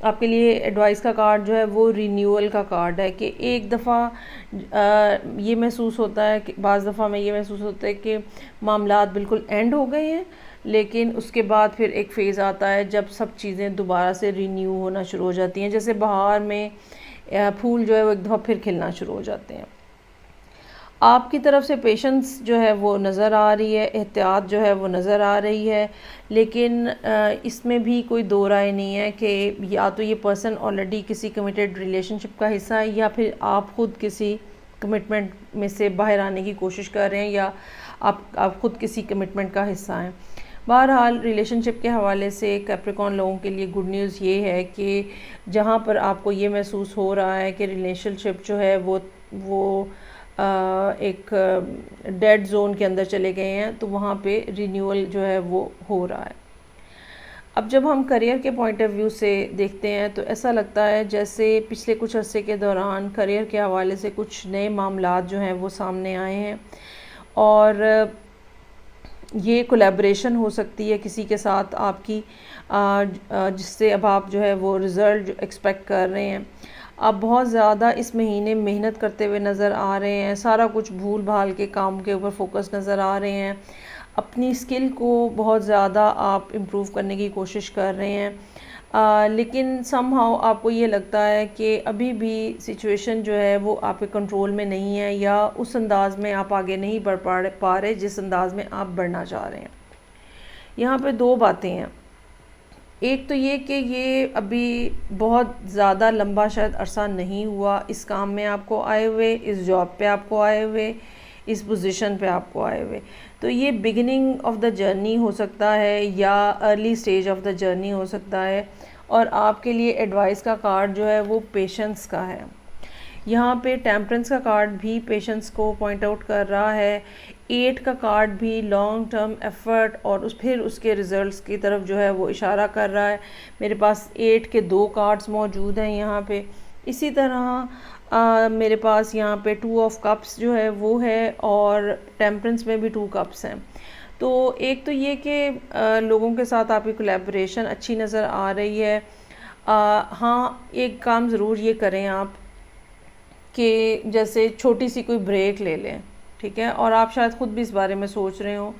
آپ کے لیے ایڈوائس کا کارڈ جو ہے وہ رینیول کا کارڈ ہے کہ ایک دفعہ یہ محسوس ہوتا ہے کہ بعض دفعہ میں یہ محسوس ہوتا ہے کہ معاملات بالکل اینڈ ہو گئے ہیں، لیکن اس کے بعد پھر ایک فیز آتا ہے جب سب چیزیں دوبارہ سے رینیو ہونا شروع ہو جاتی ہیں، جیسے بہار میں پھول جو ہے وہ ایک دفعہ پھر کھلنا شروع ہو جاتے ہیں۔ آپ کی طرف سے پیشنس جو ہے وہ نظر آ رہی ہے، احتیاط جو ہے وہ نظر آ رہی ہے، لیکن اس میں بھی کوئی دو رائے نہیں ہے کہ یا تو یہ پرسن آلریڈی کسی کمیٹیڈ ریلیشن شپ کا حصہ ہے، یا پھر آپ خود کسی کمٹمنٹ میں سے باہر آنے کی کوشش کر رہے ہیں، یا آپ خود کسی کمٹمنٹ کا حصہ ہیں۔ بہرحال ریلیشن شپ کے حوالے سے کیپریکون لوگوں کے لیے گڈ نیوز یہ ہے کہ جہاں پر آپ کو یہ محسوس ہو رہا ہے کہ ریلیشن شپ جو ہے وہ ایک ڈیڈ زون کے اندر چلے گئے ہیں، تو وہاں پہ رینیول جو ہے وہ ہو رہا ہے۔ اب جب ہم کریئر کے پوائنٹ آف ویو سے دیکھتے ہیں تو ایسا لگتا ہے جیسے پچھلے کچھ عرصے کے دوران کریئر کے حوالے سے کچھ نئے معاملات جو ہیں وہ سامنے آئے ہیں، اور یہ کولیبریشن ہو سکتی ہے کسی کے ساتھ آپ کی، جس سے اب آپ جو ہے وہ رزلٹ ایکسپیکٹ کر رہے ہیں۔ آپ بہت زیادہ اس مہینے محنت کرتے ہوئے نظر آ رہے ہیں، سارا کچھ بھول بھال کے کام کے اوپر فوکس نظر آ رہے ہیں، اپنی اسکل کو بہت زیادہ آپ امپروو کرنے کی کوشش کر رہے ہیں، لیکن سم ہاؤ آپ کو یہ لگتا ہے کہ ابھی بھی سچویشن جو ہے وہ آپ کے کنٹرول میں نہیں ہے، یا اس انداز میں آپ آگے نہیں بڑھ پا رہے جس انداز میں آپ بڑھنا چاہ رہے ہیں۔ یہاں پہ دو باتیں ہیں، ایک تو یہ کہ یہ ابھی بہت زیادہ لمبا شاید عرصہ نہیں ہوا اس کام میں آپ کو آئے ہوئے، اس جاب پہ آپ کو آئے ہوئے، اس پوزیشن پہ آپ کو آئے ہوئے، تو یہ بگننگ آف دا جرنی ہو سکتا ہے یا early stage of the journey ہو سکتا ہے، اور آپ کے لیے ایڈوائس کا کارڈ جو ہے وہ پیشنس کا ہے۔ یہاں پہ ٹیمپرنس کا کارڈ بھی پیشنس کو پوائنٹ آؤٹ کر رہا ہے، 8 کا کارڈ بھی لانگ ٹرم ایفرٹ اور پھر اس کے ریزلٹس کی طرف جو ہے وہ اشارہ کر رہا ہے۔ میرے پاس 8 کے 2 کارڈز موجود ہیں یہاں پہ، اسی طرح میرے پاس یہاں پہ 2 آف کپس جو ہے وہ ہے، اور ٹیمپرنس میں بھی 2 کپس ہیں۔ تو ایک تو یہ کہ لوگوں کے ساتھ آپ کی کولیبریشن اچھی نظر آ رہی ہے۔ ہاں، ایک کام ضرور یہ کریں آپ کہ جیسے چھوٹی سی کوئی بریک لے لیں، ٹھیک ہے، اور آپ شاید خود بھی اس بارے میں سوچ رہے ہوں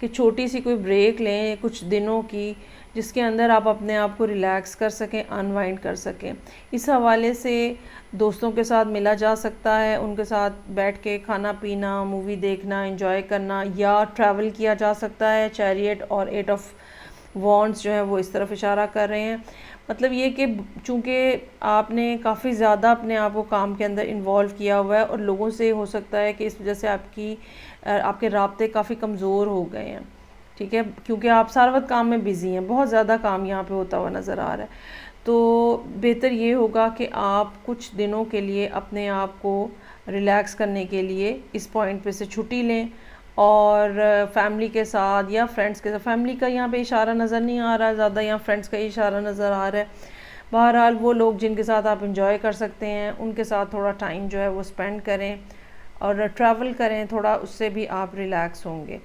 کہ چھوٹی سی کوئی بریک لیں کچھ دنوں کی، جس کے اندر آپ اپنے آپ کو ریلیکس کر سکیں، انوائنڈ کر سکیں۔ اس حوالے سے دوستوں کے ساتھ ملا جا سکتا ہے، ان کے ساتھ بیٹھ کے کھانا پینا، مووی دیکھنا، انجوائے کرنا، یا ٹریول کیا جا سکتا ہے۔ چیریٹ اور 8 آف وانڈس جو ہے وہ اس طرف اشارہ کر رہے ہیں، مطلب یہ کہ چونکہ آپ نے کافی زیادہ اپنے آپ کو کام کے اندر انوالو کیا ہوا ہے، اور لوگوں سے ہو سکتا ہے کہ اس وجہ سے آپ کے رابطے کافی کمزور ہو گئے ہیں، ٹھیک ہے، کیونکہ آپ سارا وقت کام میں بزی ہیں، بہت زیادہ کام یہاں پہ ہوتا ہوا نظر آ رہا ہے۔ تو بہتر یہ ہوگا کہ آپ کچھ دنوں کے لیے اپنے آپ کو ریلیکس کرنے کے لیے اس پوائنٹ پہ سے چھٹی لیں، اور فیملی کے ساتھ یا فرینڈس کے ساتھ، فیملی کا یہاں پہ اشارہ نظر نہیں آ رہا زیادہ، یہاں فرینڈس کا اشارہ نظر آ رہا ہے۔ بہرحال وہ لوگ جن کے ساتھ آپ انجوائے کر سکتے ہیں ان کے ساتھ تھوڑا ٹائم جو ہے وہ سپینڈ کریں، اور ٹریول کریں تھوڑا، اس سے بھی آپ ریلیکس ہوں گے۔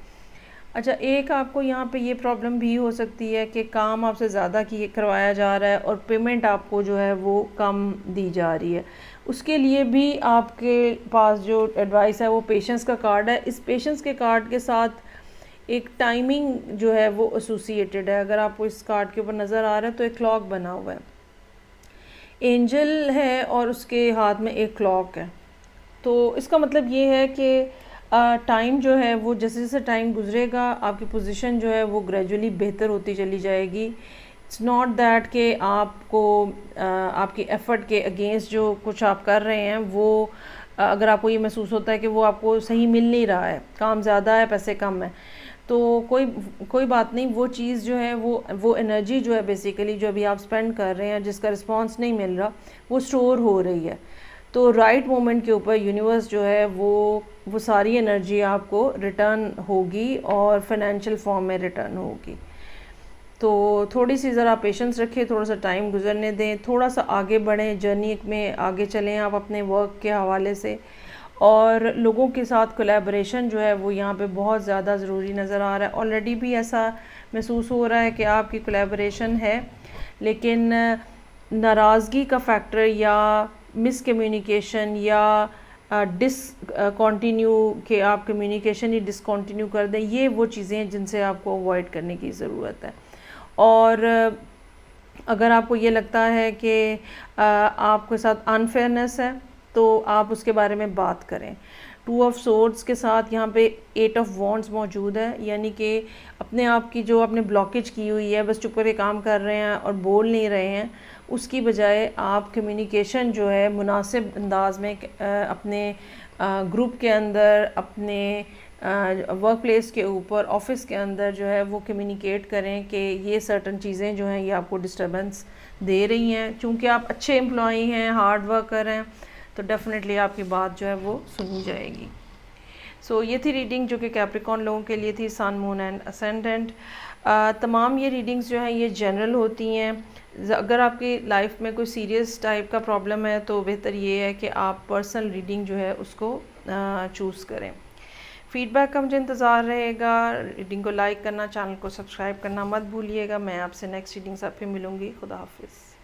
اچھا، ایک آپ کو یہاں پہ یہ پرابلم بھی ہو سکتی ہے کہ کام آپ سے زیادہ کروایا جا رہا ہے اور پیمنٹ آپ کو جو ہے وہ کم دی جا رہی ہے، اس کے لیے بھی آپ کے پاس جو ایڈوائس ہے وہ پیشنس کا کارڈ ہے۔ اس پیشنس کے کارڈ کے ساتھ ایک ٹائمنگ جو ہے وہ ایسوسیٹڈ ہے، اگر آپ کو اس کارڈ کے اوپر نظر آ رہا ہے تو ایک کلاک بنا ہوا ہے، اینجل ہے اور اس کے ہاتھ میں ایک کلاک ہے، تو اس کا مطلب یہ ہے کہ ٹائم جو ہے وہ جیسے جیسے ٹائم گزرے گا آپ کی پوزیشن جو ہے وہ گریجولی بہتر ہوتی چلی جائے گی۔ اٹس ناٹ دیٹ کہ آپ کو آپ کی ایفرٹ کے اگینسٹ جو کچھ آپ کر رہے ہیں وہ اگر آپ کو یہ محسوس ہوتا ہے کہ وہ آپ کو صحیح مل نہیں رہا ہے، کام زیادہ ہے پیسے کم ہے، تو کوئی بات نہیں، وہ چیز جو ہے وہ انرجی جو ہے بیسیکلی جو ابھی آپ سپینڈ کر رہے ہیں جس کا رسپانس نہیں مل رہا وہ سٹور ہو رہی ہے، تو رائٹ مومنٹ کے اوپر یونیورس جو ہے وہ ساری انرجی آپ کو ریٹرن ہوگی اور فائنینشیل فارم میں ریٹرن ہوگی۔ تو تھوڑی سی ذرا پیشنس رکھیں، تھوڑا سا ٹائم گزرنے دیں، تھوڑا سا آگے بڑھیں، جرنی میں آگے چلیں آپ اپنے ورک کے حوالے سے، اور لوگوں کے ساتھ کولیبریشن جو ہے وہ یہاں پہ بہت زیادہ ضروری نظر آ رہا ہے۔ آلریڈی بھی ایسا محسوس ہو رہا ہے کہ آپ کی کولیبریشن ہے، لیکن ناراضگی کا فیکٹر یا مس کمیونیکیشن یا کنٹینیو کہ آپ کمیونیکیشن ہی ڈسکنٹینیو کر دیں، یہ وہ چیزیں ہیں جن سے آپ کو اوائڈ کرنے کی ضرورت ہے. اور اگر آپ کو یہ لگتا ہے کہ آپ کے ساتھ انفیئرنیس ہے تو آپ اس کے بارے میں بات کریں. 2 آف سورڈز کے ساتھ یہاں پہ 8 آف وانڈز موجود ہے، یعنی کہ اپنے آپ کی جو آپ نے بلاکیج کی ہوئی ہے، بس چپ کر کے کام کر رہے ہیں اور بول نہیں رہے ہیں، اس کی بجائے آپ کمیونیکیشن جو ہے مناسب انداز میں اپنے گروپ کے اندر، اپنے ورک پلیس کے اوپر، آفس کے اندر جو ہے وہ کمیونیکیٹ کریں کہ یہ سرٹن چیزیں جو ہیں یہ آپ کو ڈسٹربنس دے رہی ہیں. چونکہ آپ اچھے امپلائی ہیں، ہارڈ ورکر ہیں، تو ڈیفینیٹلی آپ کی بات جو ہے وہ سنی جائے گی. سو یہ تھی ریڈنگ جو کہ کیپریکون لوگوں کے لیے تھی، سن، مون اینڈ اسینڈنٹ. تمام یہ ریڈنگز جو ہیں یہ جنرل ہوتی ہیں. اگر آپ کی لائف میں کوئی سیریس ٹائپ کا پرابلم ہے تو بہتر یہ ہے کہ آپ پرسنل ریڈنگ جو ہے اس کو چوز کریں. فیڈ بیک کا مجھے انتظار رہے گا. ریڈنگ کو لائک کرنا، چینل کو سبسکرائب کرنا مت بھولیے گا. میں آپ سے نیکسٹ ریڈنگ سے پھر ملوں گی. خدا حافظ.